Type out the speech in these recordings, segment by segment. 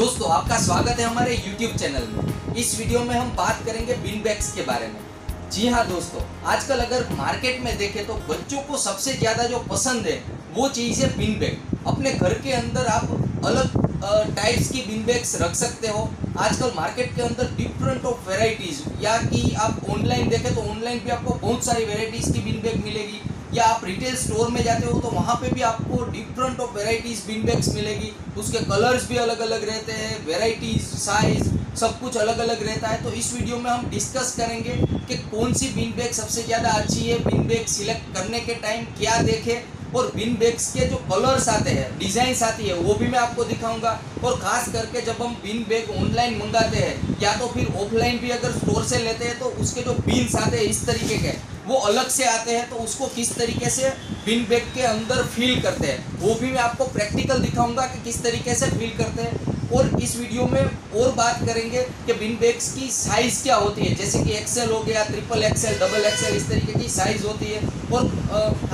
दोस्तों आपका स्वागत है हमारे YouTube चैनल में। इस वीडियो में हम बात करेंगे बिन बैग्स के बारे में। जी हाँ दोस्तों, आजकल अगर मार्केट में देखें तो बच्चों को सबसे ज़्यादा जो पसंद है वो चीज़ है बिन बैग। अपने घर के अंदर आप अलग टाइप्स की बिन बैग्स रख सकते हो। आजकल मार्केट के अंदर डिफरेंट ऑफ वेराइटीज़, या कि आप ऑनलाइन देखें तो ऑनलाइन भी आपको बहुत सारी वेराइटीज़ की बिन बैग मिलेगी, या आप रिटेल स्टोर में जाते हो तो वहाँ पे भी आपको different of varieties bean bags मिलेगी। उसके कलर्स भी अलग अलग रहते हैं, वेराइटीज़, साइज़ सब कुछ अलग अलग रहता है। तो इस वीडियो में हम डिस्कस करेंगे कि कौन सी बिन बैग सबसे ज़्यादा अच्छी है, बिन बैग सिलेक्ट करने के टाइम क्या देखें, और बिन बैग्स के जो कलर्स आते हैं, डिज़ाइंस आती है, वो भी मैं आपको दिखाऊंगा। और ख़ास करके जब हम बिन बैग ऑनलाइन मंगाते हैं या तो फिर ऑफलाइन भी अगर स्टोर से लेते हैं तो उसके जो बिन्स आते हैं इस तरीके के, वो अलग से आते हैं, तो उसको किस तरीके से बिन बैग के अंदर फील करते हैं वो भी मैं आपको प्रैक्टिकल दिखाऊंगा कि किस तरीके से फील करते हैं। और इस वीडियो में और बात करेंगे कि बिन बैग्स की साइज़ क्या होती है, जैसे कि एक्सेल हो गया, ट्रिपल एक्सेल, डबल एक्सेल, इस तरीके की साइज़ होती है। और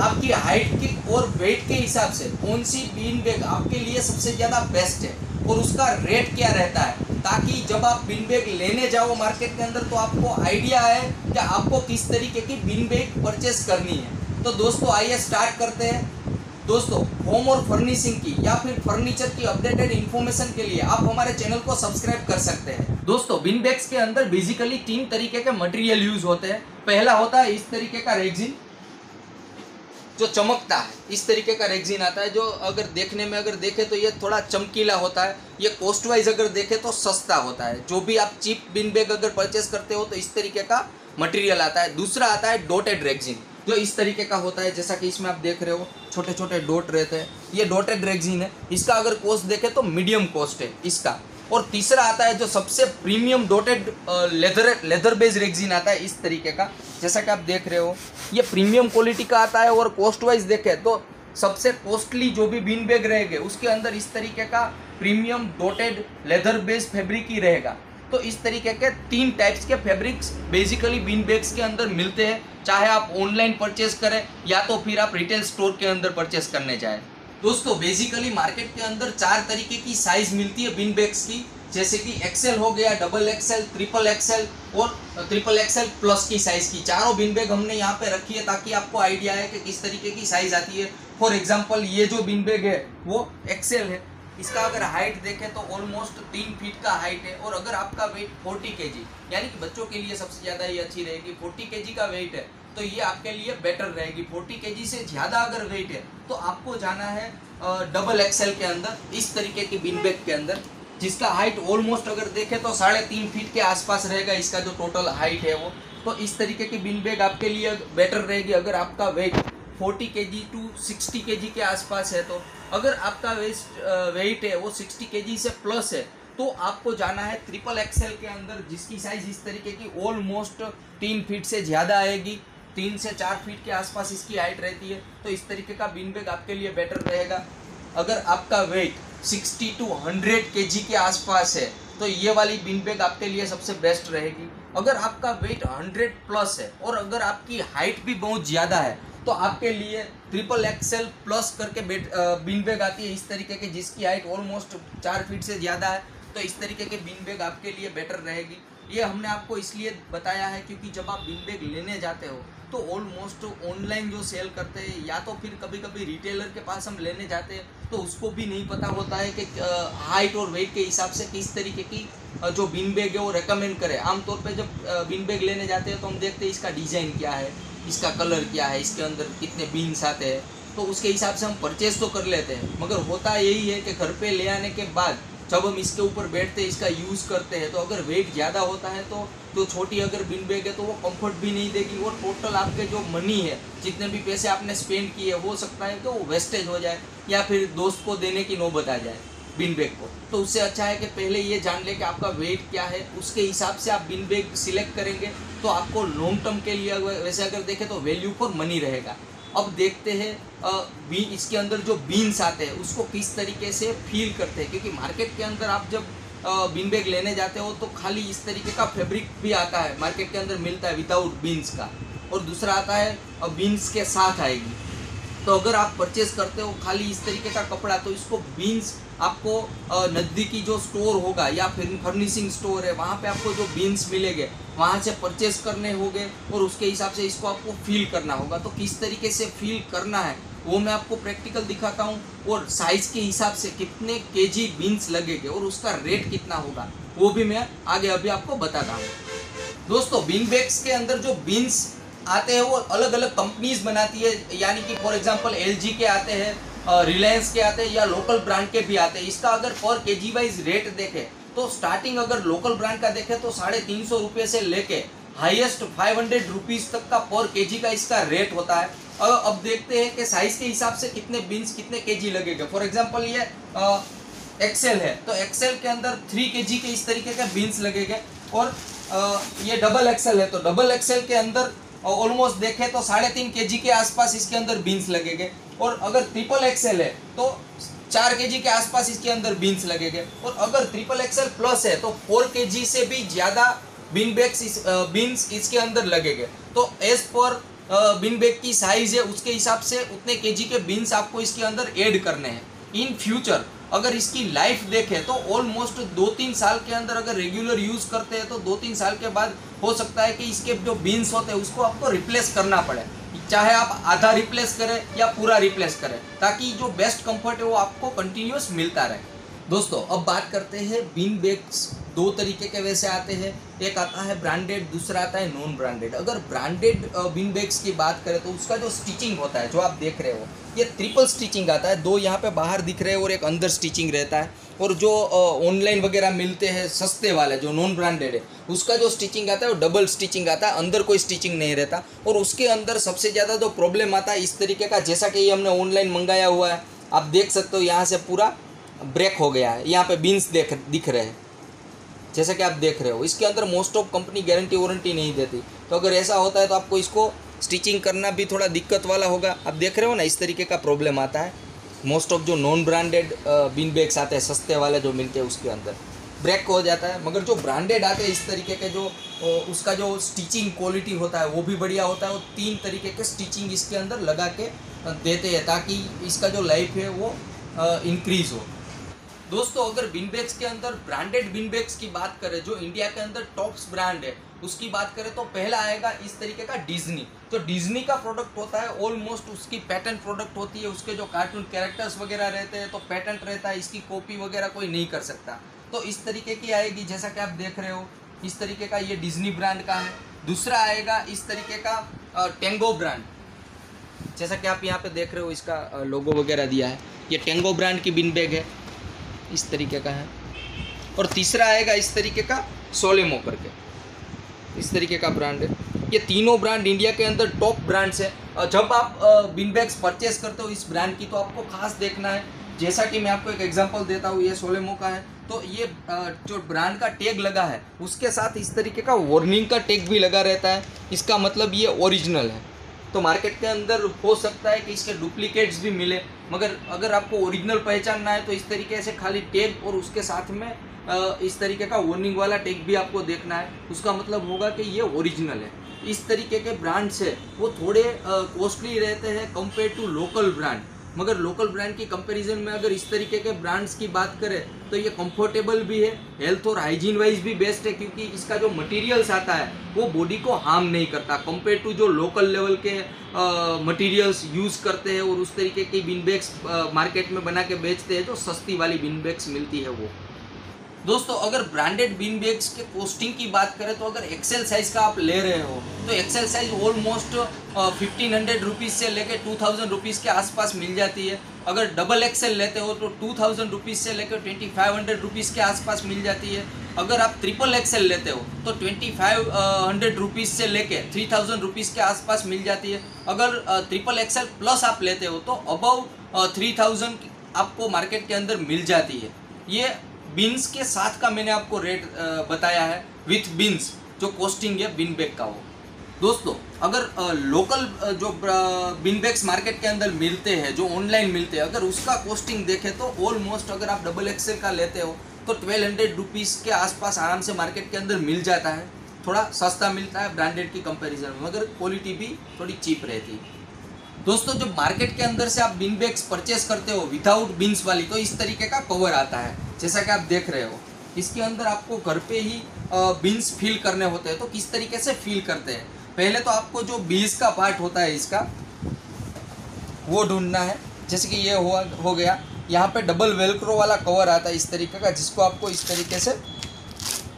आपकी हाइट की और वेट के हिसाब से कौन सी बिन बैग आपके लिए सबसे ज़्यादा बेस्ट है और उसका रेट क्या रहता है, ताकि जब आप बिन बैग लेने जाओ मार्केट के अंदर तो आपको आइडिया है कि आपको किस तरीके की बिन बैग परचेस करनी है। तो दोस्तों आइए स्टार्ट करते हैं। दोस्तों होम और फर्निशिंग की या फिर फर्नीचर की अपडेटेड इन्फॉर्मेशन के लिए आप हमारे चैनल को सब्सक्राइब कर सकते हैं। दोस्तों बिन बैग्स के अंदर बेसिकली 3 तरीके के मटेरियल यूज होते हैं। पहला होता है इस तरीके का रेक्सिन जो चमकता है, इस तरीके का रेक्सिन आता है, जो अगर देखने में अगर देखें तो ये थोड़ा चमकीला होता है। ये कॉस्ट वाइज अगर देखें तो सस्ता होता है। जो भी आप चीप बिन बैग अगर परचेस करते हो तो इस तरीके का मटेरियल आता है। दूसरा आता है डॉटेड रेक्सिन, जो इस तरीके का होता है, जैसा कि इसमें आप देख रहे हो छोटे छोटे डॉट रहते हैं, ये डॉटेड रेक्सिन है। इसका अगर कॉस्ट देखें तो मीडियम कॉस्ट है इसका। और तीसरा आता है जो सबसे premium dotted leather based Rexin आता है इस तरीके का, जैसा कि आप देख रहे हो ये प्रीमियम क्वालिटी का आता है। और कॉस्ट वाइज देखें तो सबसे कॉस्टली जो भी बिन बैग रहेंगे उसके अंदर इस तरीके का premium dotted leather based fabric ही रहेगा। तो इस तरीके के 3 टाइप्स के फैब्रिक्स बेसिकली बिन बैग्स के अंदर मिलते हैं, चाहे आप ऑनलाइन परचेस करें या तो फिर आप रिटेल स्टोर के अंदर परचेस करने जाएं। दोस्तों बेसिकली मार्केट के अंदर 4 तरीके की साइज मिलती है बिन बैग्स की, जैसे कि एक्सेल हो गया, डबल एक्सेल, ट्रिपल एक्सेल और ट्रिपल एक्सेल प्लस की साइज़ की। चारों बिन बैग हमने यहाँ पे रखी है ताकि आपको आइडिया है कि किस तरीके की साइज़ आती है। फॉर एग्जांपल ये जो बिन बैग है वो एक्सेल है। इसका अगर हाइट देखें तो ऑलमोस्ट 3 फीट का हाइट है। और अगर आपका वेट 40 kg, यानी कि बच्चों के लिए सबसे ज़्यादा ये अच्छी रहेगी, 40 kg का वेट है तो ये आपके लिए बेटर रहेगी। 40 kg से ज़्यादा अगर वेट है तो आपको जाना है डबल एक्सेल के अंदर, इस तरीके की बिन बैग के अंदर, जिसका हाइट ऑलमोस्ट अगर देखें तो 3.5 फीट के आसपास रहेगा इसका जो टोटल हाइट है वो। तो इस तरीके की बिन बैग आपके लिए बेटर रहेगी अगर आपका वेट 40 kg टू 60 kg के आसपास है। तो अगर आपका वेट है वो 60 kg से प्लस है तो आपको जाना है ट्रिपल एक्सेल के अंदर, जिसकी साइज़ इस तरीके की ऑलमोस्ट 3 फीट से ज़्यादा आएगी, 3 से 4 फीट के आसपास इसकी हाइट रहती है। तो इस तरीके का बिन बैग आपके लिए बेटर रहेगा। अगर आपका वेट 60 टू 100 kg के आसपास है तो ये वाली बिन बैग आपके लिए सबसे बेस्ट रहेगी। अगर आपका वेट 100 प्लस है और अगर आपकी हाइट भी बहुत ज़्यादा है तो आपके लिए ट्रिपल एक्सेल प्लस करके बिन बैग आती है इस तरीके की, जिसकी हाइट ऑलमोस्ट 4 फीट से ज़्यादा है। तो इस तरीके के बिन बैग आपके लिए बेटर रहेगी। ये हमने आपको इसलिए बताया है क्योंकि जब आप बिन बैग लेने जाते हो तो ऑलमोस्ट ऑनलाइन जो सेल करते हैं या तो फिर कभी कभी रिटेलर के पास हम लेने जाते हैं तो उसको भी नहीं पता होता है कि हाइट और वेट के हिसाब से किस तरीके की जो बिन बैग है वो रेकमेंड करे। आमतौर पे जब बिन बैग लेने जाते हैं तो हम देखते हैं इसका डिज़ाइन क्या है, इसका कलर क्या है, इसके अंदर कितने बीन्स आते हैं, तो उसके हिसाब से हम परचेज तो कर लेते हैं। मगर होता यही है कि घर पे ले आने के बाद जब हम इसके ऊपर बैठते हैं, इसका यूज़ करते हैं, तो अगर वेट ज़्यादा होता है तो जो छोटी अगर बिन बैग है तो वो कंफर्ट भी नहीं देगी और टोटल आपके जो मनी है, जितने भी पैसे आपने स्पेंड किए, हो सकता है कि वो वेस्टेज हो जाए या फिर दोस्त को देने की नौबत आ जाए बिन बैग को। तो उससे अच्छा है कि पहले ये जान ले कि आपका वेट क्या है, उसके हिसाब से आप बिन बैग सिलेक्ट करेंगे तो आपको लॉन्ग टर्म के लिए वैसे अगर देखें तो वैल्यू फॉर मनी रहेगा। अब देखते हैं इसके अंदर जो बीन्स आते हैं उसको किस तरीके से फील करते हैं, क्योंकि मार्केट के अंदर आप जब बिन बैग लेने जाते हो तो खाली इस तरीके का फैब्रिक भी आता है, मार्केट के अंदर मिलता है विदाउट बीन्स का, और दूसरा आता है बीन्स के साथ आएगी। तो अगर आप परचेज करते हो खाली इस तरीके का कपड़ा तो इसको बीन्स आपको नज़दीकी जो स्टोर होगा या फिर फर्निशिंग स्टोर है वहाँ पे आपको जो बीन्स मिलेंगे वहाँ से परचेस करने होंगे और उसके हिसाब से इसको आपको फील करना होगा। तो किस तरीके से फील करना है वो मैं आपको प्रैक्टिकल दिखाता हूँ, और साइज़ के हिसाब से कितने केजी बीन्स लगेंगे और उसका रेट कितना होगा वो भी मैं आगे अभी आपको बताता हूँ। दोस्तों बीन बैग्स के अंदर जो बीन्स आते हैं वो अलग अलग कंपनीज बनाती है, यानी कि फॉर एग्जांपल एलजी के आते हैं, रिलायंस के आते हैं या लोकल ब्रांड के भी आते हैं। इसका अगर पर केजी वाइज रेट देखें तो स्टार्टिंग अगर लोकल ब्रांड का देखें तो 350 रुपये से लेके हाईएस्ट 500 रुपीज़ तक का पर केजी का इसका रेट होता है। अब देखते हैं कि साइज़ के हिसाब से कितने बीन्स कितने केजी लगेगा। फॉर एग्जांपल ये एक्सेल है तो एक्सेल के अंदर 3 केजी के इस तरीके के बीन्स लगेंगे, और ये डबल एक्सेल है तो डबल एक्सेल के अंदर ऑलमोस्ट देखें तो 3.5 केजी के आसपास इसके अंदर बीन्स लगेंगे, और अगर ट्रिपल एक्सेल है तो 4 केजी के आसपास इसके अंदर बीन्स लगेंगे, और अगर ट्रिपल एक्सेल प्लस है तो 4 केजी से भी ज़्यादा बीन्स इसके अंदर लगेंगे। तो एज पर बीन बैग की साइज़ है उसके हिसाब से उतने केजी के बीन्स आपको इसके अंदर ऐड करने हैं। इन फ्यूचर अगर इसकी लाइफ देखें तो ऑलमोस्ट 2-3 साल के अंदर अगर रेगुलर यूज़ करते हैं तो 2-3 साल के बाद हो सकता है कि इसके जो बीन्स होते हैं उसको आपको रिप्लेस करना पड़े, चाहे आप आधा रिप्लेस करें या पूरा रिप्लेस करें, ताकि जो बेस्ट कंफर्ट है वो आपको कंटिन्यूस मिलता रहे। दोस्तों अब बात करते हैं बीन बैग्स। 2 तरीके के वैसे आते हैं, एक आता है ब्रांडेड, दूसरा आता है नॉन ब्रांडेड। अगर ब्रांडेड बीन बैग्स की बात करें तो उसका जो स्टिचिंग होता है जो आप देख रहे हो ये ट्रिपल स्टिचिंग आता है, 2 यहाँ पे बाहर दिख रहे हैं और एक अंदर स्टिचिंग रहता है। और जो ऑनलाइन वगैरह मिलते हैं सस्ते वाले जो नॉन ब्रांडेड है उसका जो स्टिचिंग आता है वो डबल स्टिचिंग आता है, अंदर कोई स्टिचिंग नहीं रहता। और उसके अंदर सबसे ज़्यादा जो प्रॉब्लम आता है इस तरीके का, जैसा कि ये हमने ऑनलाइन मंगाया हुआ है, आप देख सकते हो यहाँ से पूरा ब्रेक हो गया है, यहाँ पे बीन्स दिख रहे हैं जैसा कि आप देख रहे हो। इसके अंदर most of company guarantee warranty नहीं देती, तो अगर ऐसा होता है तो आपको इसको स्टिचिंग करना भी थोड़ा दिक्कत वाला होगा। आप देख रहे हो ना, इस तरीके का प्रॉब्लम आता है। मोस्ट ऑफ जो नॉन ब्रांडेड बीन बैग्स आते हैं सस्ते वाले जो मिलते हैं उसके अंदर ब्रेक हो जाता है, मगर जो ब्रांडेड आते हैं इस तरीके के जो उसका जो स्टिचिंग क्वालिटी होता है वो भी बढ़िया होता है। वो 3 तरीके के स्टिचिंग इसके अंदर लगा के देते हैं ताकि इसका जो लाइफ है वो इंक्रीज़ हो। दोस्तों अगर बीन बैग्स के अंदर ब्रांडेड बीन बैग्स की बात करें, जो इंडिया के अंदर टॉप्स ब्रांड है उसकी बात करें तो पहला आएगा इस तरीके का डिज्नी। तो डिज्नी का प्रोडक्ट होता है, ऑलमोस्ट उसकी पैटेंट प्रोडक्ट होती है, उसके जो कार्टून कैरेक्टर्स वगैरह रहते हैं तो पैटेंट रहता है, इसकी कॉपी वगैरह कोई नहीं कर सकता। तो इस तरीके की आएगी, जैसा कि आप देख रहे हो इस तरीके का, ये डिज्नी ब्रांड का है। दूसरा आएगा इस तरीके का टेंगो ब्रांड, जैसा कि आप यहाँ पे देख रहे हो इसका लोगो वगैरह दिया है, ये टेंगो ब्रांड की बीन बैग है, इस तरीके का है। और तीसरा आएगा इस तरीके का सोलेमो करके, इस तरीके का ब्रांड है। ये तीनों ब्रांड इंडिया के अंदर टॉप ब्रांड्स है। जब आप बीन बैग्स परचेस करते हो इस ब्रांड की तो आपको खास देखना है, जैसा कि मैं आपको एक एग्जांपल देता हूँ, ये सोलेमो का है तो ये जो ब्रांड का टैग लगा है उसके साथ इस तरीके का वार्निंग का टैग भी लगा रहता है, इसका मतलब ये ओरिजिनल है। तो मार्केट के अंदर हो सकता है कि इसके डुप्लीकेट्स भी मिले, मगर अगर आपको ओरिजिनल पहचानना है तो इस तरीके से खाली टैग और उसके साथ में इस तरीके का वार्निंग वाला टैग भी आपको देखना है, उसका मतलब होगा कि ये ओरिजिनल है। इस तरीके के ब्रांड्स है वो थोड़े कॉस्टली रहते हैं कंपेयर टू लोकल ब्रांड, मगर लोकल ब्रांड की कंपैरिजन में अगर इस तरीके के ब्रांड्स की बात करें तो ये कंफर्टेबल भी है, हेल्थ और हाइजीन वाइज भी बेस्ट है, क्योंकि इसका जो मटेरियल्स आता है वो बॉडी को हार्म नहीं करता कंपेयर टू जो लोकल लेवल के मटेरियल्स यूज़ करते हैं और उस तरीके की बीन बैग्स मार्केट में बना के बेचते हैं जो सस्ती वाली बीन बैग्स मिलती है वो। दोस्तों अगर ब्रांडेड बीन बैग्स के कॉस्टिंग की बात करें तो अगर एक्सेल साइज़ का आप ले रहे हो तो एक्सेल साइज ऑलमोस्ट 1500 रुपीज़ से लेकर 2000 रुपीज़ के आसपास मिल जाती है। अगर डबल एक्सेल लेते हो तो 2000 रुपीज़ से लेकर 2500 रुपीज़ के आसपास मिल जाती है। अगर आप ट्रिपल एक्सेल लेते हो तो 2500 रुपीज़ से लेकर 3000 रुपीज़ के आसपास मिल जाती है। अगर ट्रिपल एक्सेल प्लस आप लेते हो तो अबव 3000 आपको मार्केट के अंदर मिल जाती है। ये बीन्स के साथ का मैंने आपको रेट बताया है, विथ बीन्स जो कॉस्टिंग है बीन बैग का वो। दोस्तों अगर लोकल जो बीन बैग्स मार्केट के अंदर मिलते हैं, जो ऑनलाइन मिलते हैं, अगर उसका कॉस्टिंग देखें तो ऑलमोस्ट अगर आप डबल एक्सेल का लेते हो तो 1200 रुपीज़ के आसपास आराम से मार्केट के अंदर मिल जाता है। थोड़ा सस्ता मिलता है ब्रांडेड की कंपैरिजन में, मगर क्वालिटी भी थोड़ी चीप रहती है। दोस्तों जब मार्केट के अंदर से आप बिन बैग्स परचेस करते हो विदाउट बिन्स वाली, तो इस तरीके का कवर आता है जैसा कि आप देख रहे हो। इसके अंदर आपको घर पे ही बिन्स फिल करने होते हैं। तो किस तरीके से फिल करते हैं, पहले तो आपको जो बीज का पार्ट होता है इसका वो ढूंढना है। जैसे कि ये हो गया, यहाँ पे डबल वेलक्रो वाला कवर आता है इस तरीके का, जिसको आपको इस तरीके से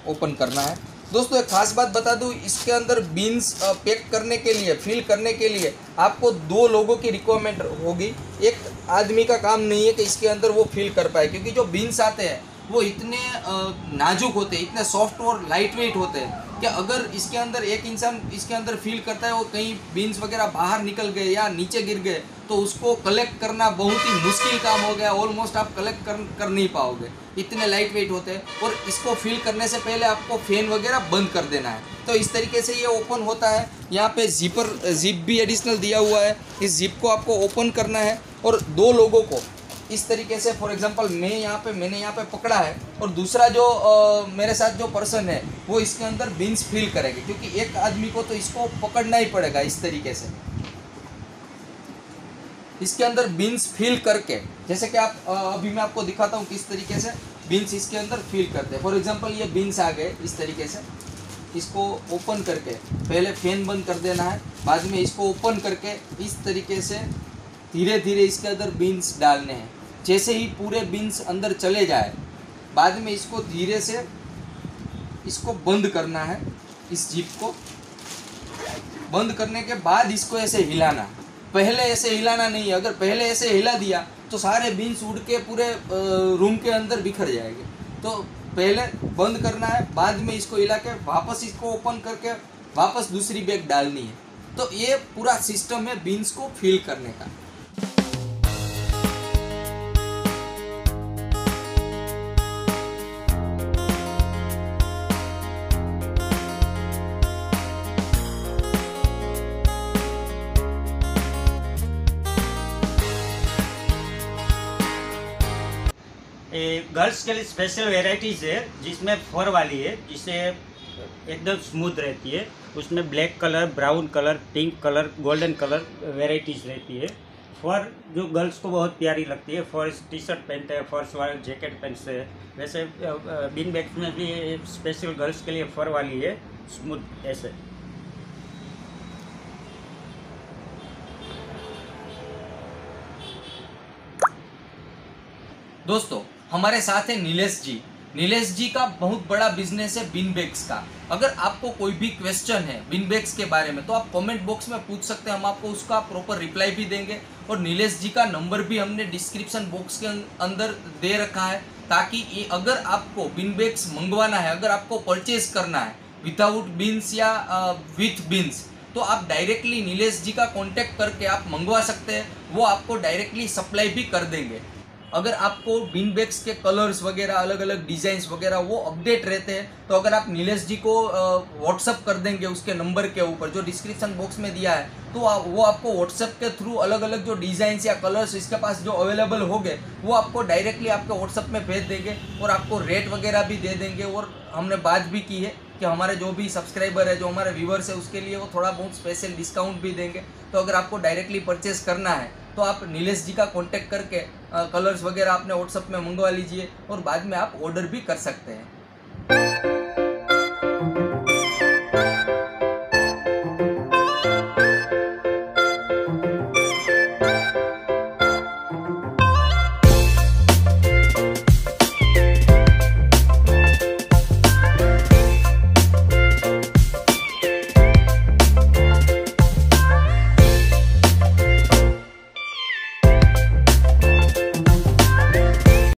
ओपन करना है। दोस्तों एक खास बात बता दूं, इसके अंदर बीन्स पैक करने के लिए, फिल करने के लिए आपको 2 लोगों की रिक्वायरमेंट होगी। एक आदमी का काम नहीं है कि इसके अंदर वो फिल कर पाए, क्योंकि जो बीन्स आते हैं वो इतने नाजुक होते हैं, इतने सॉफ्ट और लाइट वेट होते हैं कि अगर इसके अंदर एक इंसान इसके अंदर फील करता है और कहीं बीन्स वगैरह बाहर निकल गए या नीचे गिर गए तो उसको कलेक्ट करना बहुत ही मुश्किल काम हो गया। ऑलमोस्ट आप कलेक्ट कर नहीं पाओगे, इतने लाइट वेट होते हैं। और इसको फिल करने से पहले आपको फैन वगैरह बंद कर देना है। तो इस तरीके से ये ओपन होता है। यहाँ पे जिप भी एडिशनल दिया हुआ है। इस जिप को आपको ओपन करना है और 2 लोगों को इस तरीके से, फॉर एग्जांपल मैंने यहाँ पे पकड़ा है और दूसरा जो मेरे साथ जो पर्सन है वो इसके अंदर बीन्स फिल करेंगे, क्योंकि एक आदमी को तो इसको पकड़ना ही पड़ेगा इस तरीके से। इसके अंदर बीन्स फिल करके, जैसे कि आप अभी मैं आपको दिखाता हूँ किस तरीके से बीन्स इसके अंदर फिल करते हैं। फॉर एग्जांपल ये बीन्स आ गए इस तरीके से, इसको ओपन करके पहले फैन बंद कर देना है, बाद में इसको ओपन करके इस तरीके से धीरे धीरे इसके अंदर बीन्स डालने हैं। जैसे ही पूरे बीन्स अंदर चले जाए, बाद में इसको धीरे से इसको बंद करना है। इस जिप को बंद करने के बाद इसको ऐसे हिलाना, पहले ऐसे हिलाना नहीं है। अगर पहले ऐसे हिला दिया तो सारे बीन्स उड़ के पूरे रूम के अंदर बिखर जाएंगे। तो पहले बंद करना है, बाद में इसको हिला के वापस इसको ओपन करके वापस दूसरी बैग डालनी है। तो ये पूरा सिस्टम है बीन्स को फिल करने का। गर्ल्स के लिए स्पेशल वेराइटीज़ है, जिसमें फर वाली है, जिससे एकदम स्मूथ रहती है। उसमें black colour, brown colour, pink colour, golden colour varieties रहती है। फर जो गर्ल्स को बहुत प्यारी लगती है, फर टी शर्ट पहनते हैं, फर्स वाले जैकेट पहनते हैं। वैसे बिन बैग्स में भी स्पेशल गर्ल्स के लिए फर वाली है, स्मूथ ऐसे। दोस्तों हमारे साथ है नीलेश जी। नीलेश जी का बहुत बड़ा बिजनेस है बिन बैग्स का। अगर आपको कोई भी क्वेश्चन है बिन बैग्स के बारे में तो आप कमेंट बॉक्स में पूछ सकते हैं, हम आपको उसका प्रॉपर रिप्लाई भी देंगे। और नीलेश जी का नंबर भी हमने डिस्क्रिप्शन बॉक्स के अंदर दे रखा है, ताकि अगर आपको बिन बैग्स मंगवाना है, अगर आपको परचेज करना है विदाउट बिन्स या विथ बिन्स, तो आप डायरेक्टली नीलेश जी का कॉन्टैक्ट करके आप मंगवा सकते हैं। वो आपको डायरेक्टली सप्लाई भी कर देंगे। अगर आपको बिन बैग्स के कलर्स वगैरह, अलग अलग डिज़ाइंस वगैरह वो अपडेट रहते हैं, तो अगर आप नीलेश जी को व्हाट्सअप कर देंगे उसके नंबर के ऊपर जो डिस्क्रिप्शन बॉक्स में दिया है, तो वो आपको व्हाट्सअप के थ्रू अलग अलग जो डिज़ाइंस या कलर्स इसके पास जो अवेलेबल हो गए वो आपको डायरेक्टली आपके व्हाट्सअप में भेज देंगे और आपको रेट वगैरह भी दे देंगे। और हमने बात भी की है कि हमारे जो भी सब्सक्राइबर है, जो हमारे व्यूवर्स है, उसके लिए वो थोड़ा बहुत स्पेशल डिस्काउंट भी देंगे। तो अगर आपको डायरेक्टली परचेस करना है तो आप नीलेश जी का कांटेक्ट करके कलर्स वगैरह अपने व्हाट्सअप में मंगवा लीजिए और बाद में आप ऑर्डर भी कर सकते हैं।